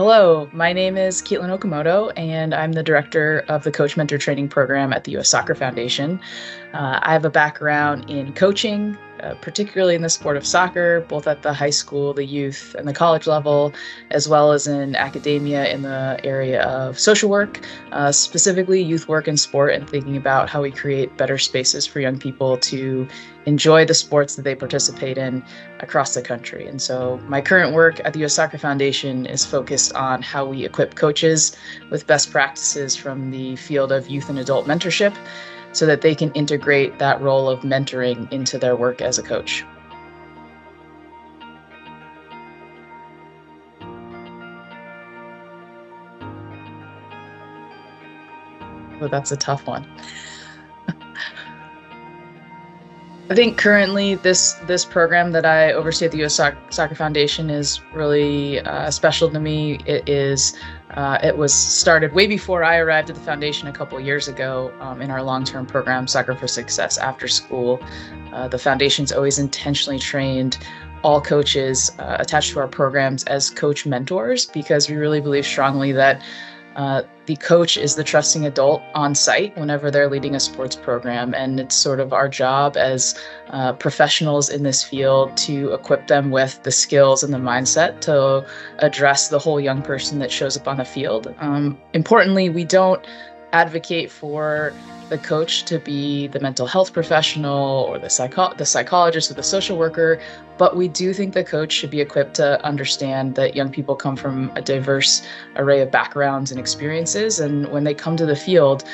Hello, my name is Katlin Okamoto, and I'm the director of the Coach Mentor Training Program at the U.S. Soccer Foundation. I have a background in coaching, particularly in the sport of soccer, both at the high school, the youth, and the college level, as well as in academia in the area of social work, specifically youth work and sport, and thinking about how we create better spaces for young people to enjoy the sports that they participate in across the country. And so my current work at the U.S. Soccer Foundation is focused on how we equip coaches with best practices from the field of youth and adult mentorship so that they can integrate that role of mentoring into their work as a coach. But that's a tough one. I think currently this program that I oversee at the U.S. Soccer Foundation is really special to me. It was started way before I arrived at the foundation a couple years ago in our long-term program, Soccer for Success After School. The foundation's always intentionally trained all coaches attached to our programs as coach mentors because we really believe strongly that the coach is the trusting adult on site whenever they're leading a sports program. And it's sort of our job as professionals in this field to equip them with the skills and the mindset to address the whole young person that shows up on the field. Importantly, we don't advocate for the coach to be the mental health professional or the psychologist or the social worker, but we do think the coach should be equipped to understand that young people come from a diverse array of backgrounds and experiences, and when they come to the field,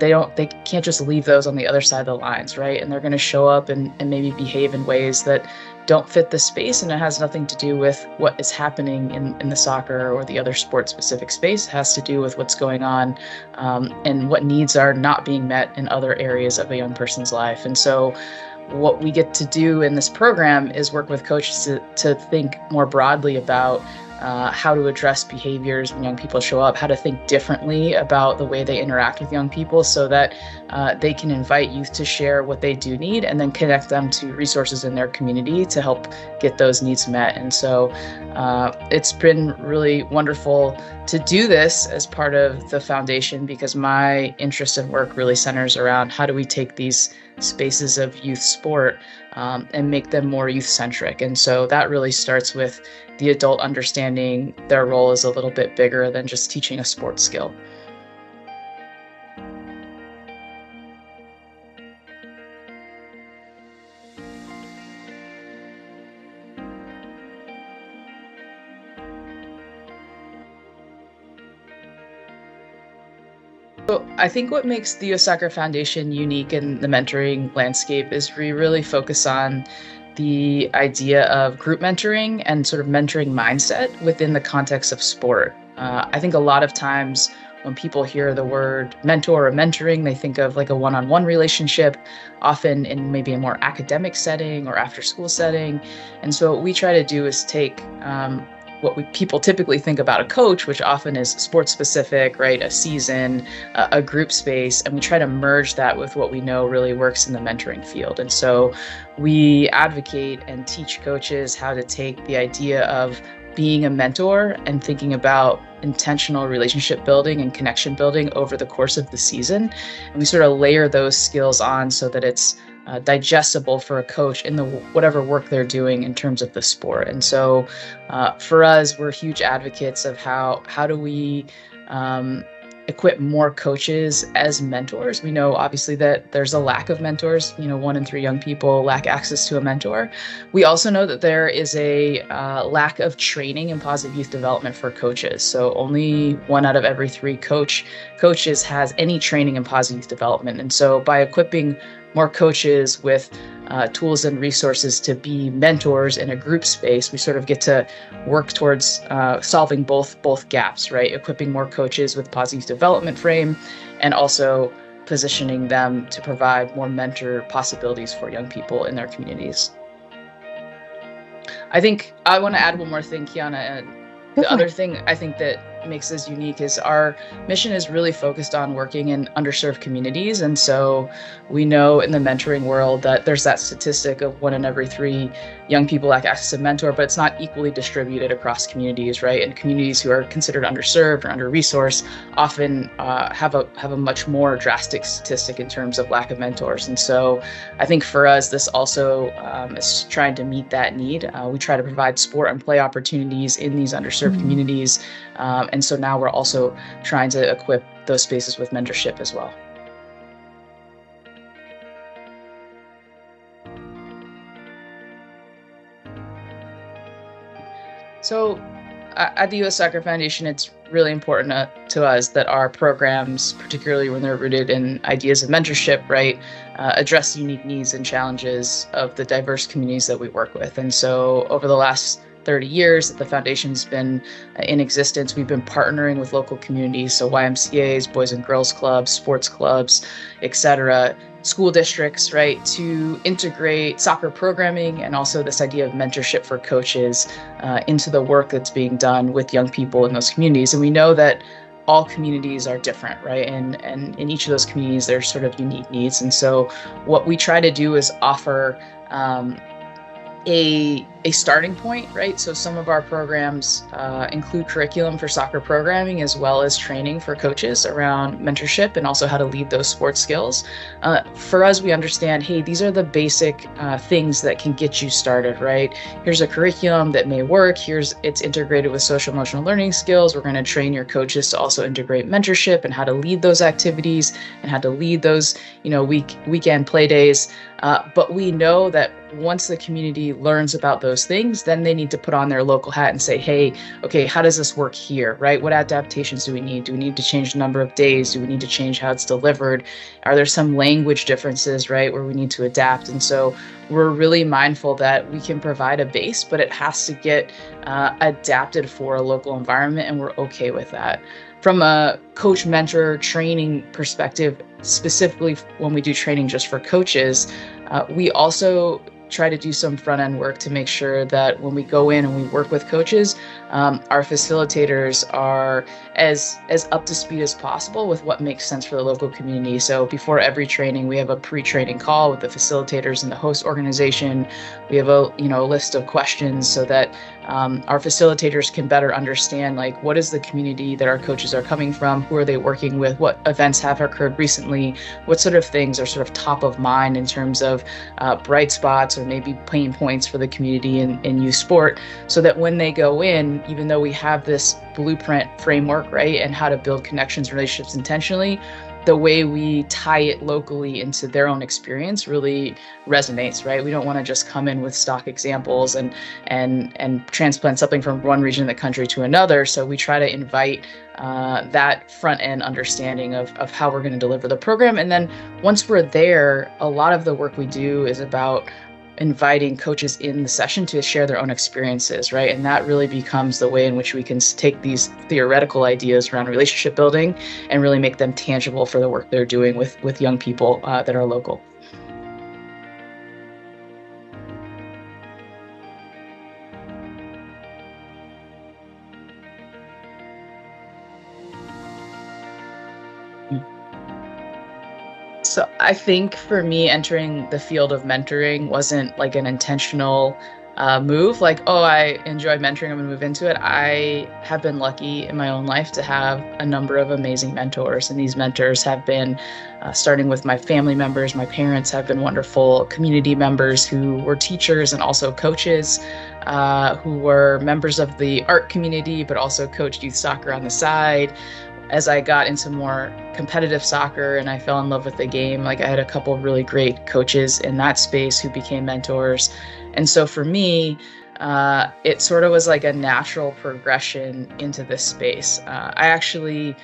they can't just leave those on the other side of the lines, right? And they're going to show up and maybe behave in ways that don't fit the space, and it has nothing to do with what is happening in the soccer or the other sport specific space. It has to do with what's going on and what needs are not being met in other areas of a young person's life. And so what we get to do in this program is work with coaches to think more broadly about how to address behaviors when young people show up, how to think differently about the way they interact with young people so that they can invite youth to share what they do need and then connect them to resources in their community to help get those needs met. And so it's been really wonderful to do this as part of the foundation because my interest and work really centers around how do we take these spaces of youth sport and make them more youth-centric. And so that really starts with the adult understanding their role is a little bit bigger than just teaching a sports skill. So I think what makes the U.S. Soccer Foundation unique in the mentoring landscape is we really focus on the idea of group mentoring and sort of mentoring mindset within the context of sport. I think a lot of times when people hear the word mentor or mentoring, they think of like a one-on-one relationship, often in maybe a more academic setting or after school setting. And so what we try to do is take people typically think about a coach, which often is sports specific, right? A season, a group space, and we try to merge that with what we know really works in the mentoring field. And so we advocate and teach coaches how to take the idea of being a mentor and thinking about intentional relationship building and connection building over the course of the season. And we sort of layer those skills on so that it's digestible for a coach in the whatever work they're doing in terms of the sport. And so for us, we're huge advocates of how do we equip more coaches as mentors. We know obviously that there's a lack of mentors. 1 in 3 young people lack access to a mentor. We also know that there is a lack of training in positive youth development for coaches. So only 1 out of every 3 coaches has any training in positive youth development. And so by equipping more coaches with tools and resources to be mentors in a group space, we sort of get to work towards solving both gaps, right? Equipping more coaches with positive development frame and also positioning them to provide more mentor possibilities for young people in their communities. I think I want to add one more thing, Kiana. The other thing I think that makes us unique is our mission is really focused on working in underserved communities. And so we know in the mentoring world that there's that statistic of 1 in every 3 young people lack access to mentor, but it's not equally distributed across communities, right? And communities who are considered underserved or under-resourced often have a much more drastic statistic in terms of lack of mentors. And so I think for us, this also is trying to meet that need. We try to provide sport and play opportunities in these underserved communities. And so now we're also trying to equip those spaces with mentorship as well. So at the U.S. Soccer Foundation, it's really important to us that our programs, particularly when they're rooted in ideas of mentorship, right, address the unique needs and challenges of the diverse communities that we work with. And so over the last 30 years that the foundation's been in existence, we've been partnering with local communities, so YMCAs, Boys and Girls Clubs, sports clubs, etc., school districts, right, to integrate soccer programming and also this idea of mentorship for coaches into the work that's being done with young people in those communities. And we know that all communities are different, right? And in each of those communities, there's sort of unique needs. And so what we try to do is offer a starting point, right? So some of our programs include curriculum for soccer programming as well as training for coaches around mentorship and also how to lead those sports skills. For us, we understand, hey, these are the basic things that can get you started, right? Here's a curriculum that may work. It's integrated with social emotional learning skills. We're going to train your coaches to also integrate mentorship and how to lead those activities and how to lead those, weekend play days. But we know that once the community learns about those things, then they need to put on their local hat and say, hey, okay, how does this work here, right? What adaptations do we need? Do we need to change the number of days? Do we need to change how it's delivered? Are there some language differences, right, where we need to adapt? And so we're really mindful that we can provide a base, but it has to get adapted for a local environment, and we're okay with that. From a coach mentor training perspective, specifically when we do training just for coaches, we also try to do some front end work to make sure that when we go in and we work with coaches, our facilitators are as up to speed as possible with what makes sense for the local community. So before every training, we have a pre-training call with the facilitators and the host organization. We have a list of questions so that our facilitators can better understand, like, what is the community that our coaches are coming from? Who are they working with? What events have occurred recently? What sort of things are sort of top of mind in terms of bright spots or maybe pain points for the community in youth sport, so that when they go in, even though we have this blueprint framework, right, and how to build connections and relationships intentionally, the way we tie it locally into their own experience really resonates, right? We don't want to just come in with stock examples and transplant something from one region of the country to another. So we try to invite that front end understanding of how we're going to deliver the program. And then once we're there, a lot of the work we do is about inviting coaches in the session to share their own experiences, right? And that really becomes the way in which we can take these theoretical ideas around relationship building and really make them tangible for the work they're doing with young people that are local. So I think for me, entering the field of mentoring wasn't like an intentional move. Like, oh, I enjoy mentoring, I'm gonna move into it. I have been lucky in my own life to have a number of amazing mentors. And these mentors have been starting with my family members. My parents have been wonderful community members who were teachers and also coaches, who were members of the art community, but also coached youth soccer on the side. As I got into more competitive soccer and I fell in love with the game, like, I had a couple of really great coaches in that space who became mentors. And so for me, it sort of was like a natural progression into this space. I actually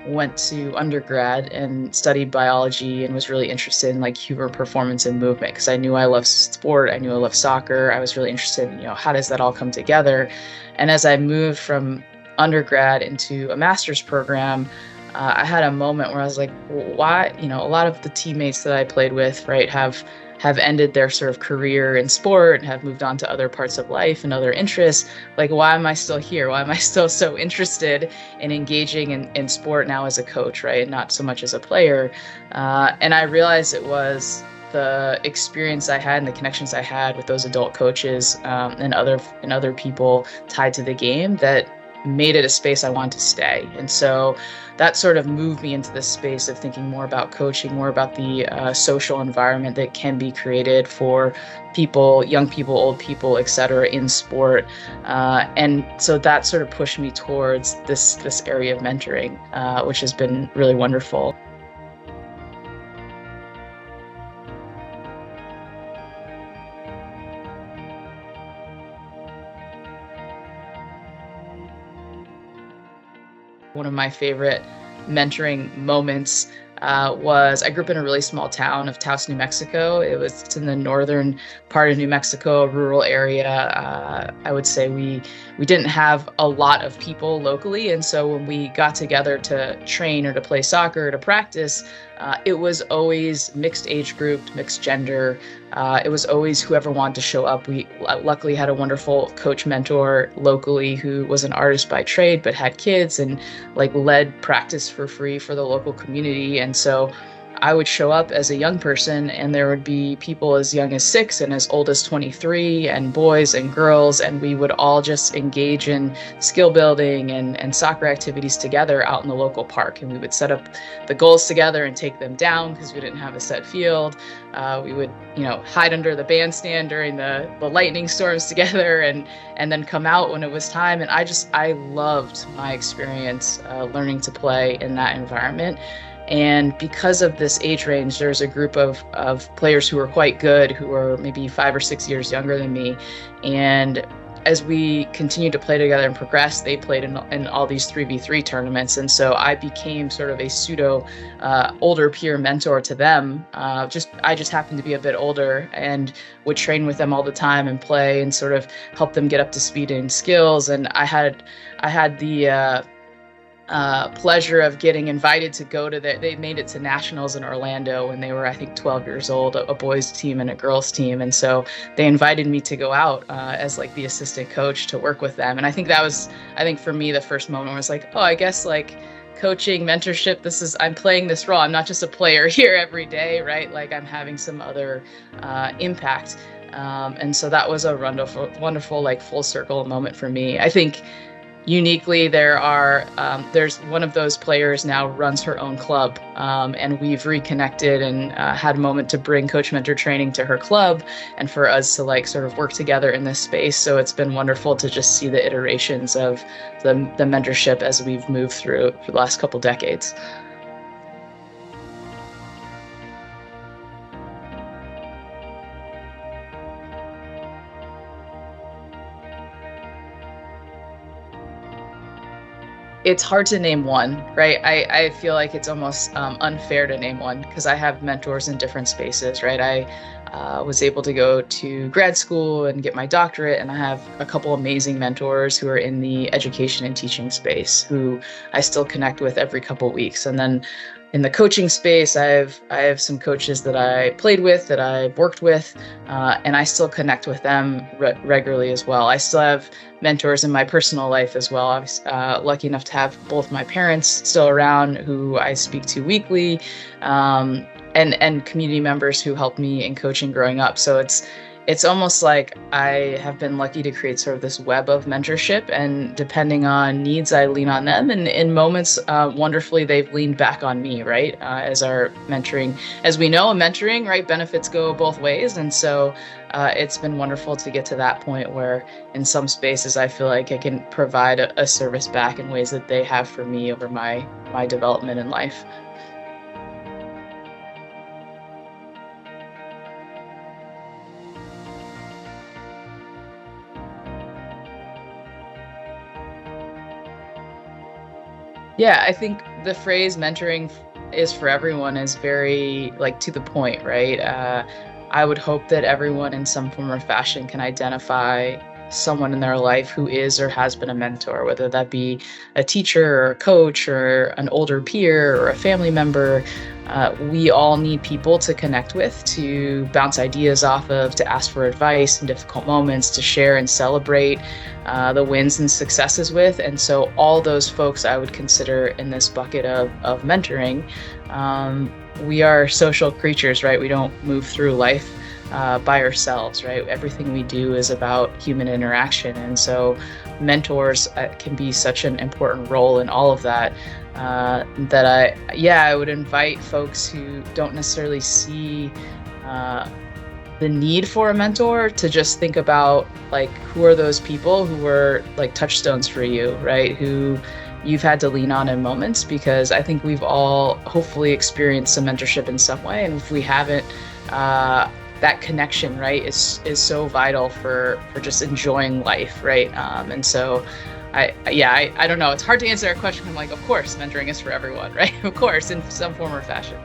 went to undergrad and studied biology and was really interested in like human performance and movement because I knew I loved sport. I knew I loved soccer. I was really interested in, how does that all come together? And as I moved from undergrad into a master's program, I had a moment where I was like, why, a lot of the teammates that I played with, right, have have ended their sort of career in sport and have moved on to other parts of life and other interests. Like, why am I still here? Why am I still so interested in engaging in sport now as a coach, right? Not so much as a player. And I realized it was the experience I had and the connections I had with those adult coaches, and other people tied to the game that made it a space I wanted to stay. And so that sort of moved me into this space of thinking more about coaching, more about the social environment that can be created for people, young people, old people, et cetera, in sport. And so that sort of pushed me towards this area of mentoring, which has been really wonderful. One of my favorite mentoring moments was, I grew up in a really small town of Taos, New Mexico. It's in the northern part of New Mexico, a rural area. I would say we didn't have a lot of people locally, and so when we got together to train or to play soccer or to practice, it was always mixed age group, mixed gender. It was always whoever wanted to show up. We luckily had a wonderful coach mentor locally who was an artist by trade but had kids and like led practice for free for the local community. And so I would show up as a young person, and there would be people as young as 6 and as old as 23, and boys and girls, and we would all just engage in skill building and soccer activities together out in the local park. And we would set up the goals together and take them down because we didn't have a set field. We would, hide under the bandstand during the lightning storms together, and then come out when it was time. And I loved my experience learning to play in that environment. And because of this age range, there's a group of players who were quite good, who were maybe 5 or 6 years younger than me. And as we continued to play together and progress, they played in all these 3v3 tournaments. And so I became sort of a pseudo older peer mentor to them. I just happened to be a bit older and would train with them all the time and play and sort of help them get up to speed in skills. And I had the pleasure of getting invited to go to they made it to nationals in Orlando when they were, I think, 12 years old, a boys team and a girls team. And so they invited me to go out as like the assistant coach to work with them. And I think that was, for me, the first moment where I was like, oh, I guess like coaching, mentorship, I'm playing this role. I'm not just a player here every day, right? Like I'm having some other impact. And so that was a wonderful, like full circle moment for me. I think uniquely, there's one of those players now runs her own club, and we've reconnected and had a moment to bring coach mentor training to her club and for us to like sort of work together in this space. So it's been wonderful to just see the iterations of the mentorship as we've moved through for the last couple decades. It's hard to name one, right? I feel like it's almost unfair to name one because I have mentors in different spaces, right? I was able to go to grad school and get my doctorate, and I have a couple amazing mentors who are in the education and teaching space who I still connect with every couple weeks. And then in the coaching space, I have some coaches that I played with, that I've worked with, and I still connect with them regularly as well. I still have mentors in my personal life as well. I was lucky enough to have both my parents still around who I speak to weekly, and community members who helped me in coaching growing up. So it's almost like I have been lucky to create sort of this web of mentorship, and depending on needs, I lean on them. And in moments, wonderfully, they've leaned back on me, right? As our mentoring, as we know, mentoring, right? Benefits go both ways. And so it's been wonderful to get to that point where in some spaces, I feel like I can provide a service back in ways that they have for me over my development in life. Yeah, I think the phrase mentoring is for everyone is very like to the point, right? I would hope that everyone in some form or fashion can identify someone in their life who is or has been a mentor, whether that be a teacher or a coach or an older peer or a family member. we all need people to connect with, to bounce ideas off of, to ask for advice in difficult moments, to share and celebrate the wins and successes with. And so all those folks I would consider in this bucket of mentoring. We are social creatures, right? We don't move through life by ourselves, right? Everything we do is about human interaction. And so mentors can be such an important role in all of that. I would invite folks who don't necessarily see the need for a mentor to just think about, like, who are those people who were like touchstones for you, right? Who you've had to lean on in moments, because I think we've all hopefully experienced some mentorship in some way. And if we haven't, that connection, right, is so vital for just enjoying life, right? And so I don't know. It's hard to answer that question. I'm like, of course, mentoring is for everyone, right? Of course, in some form or fashion.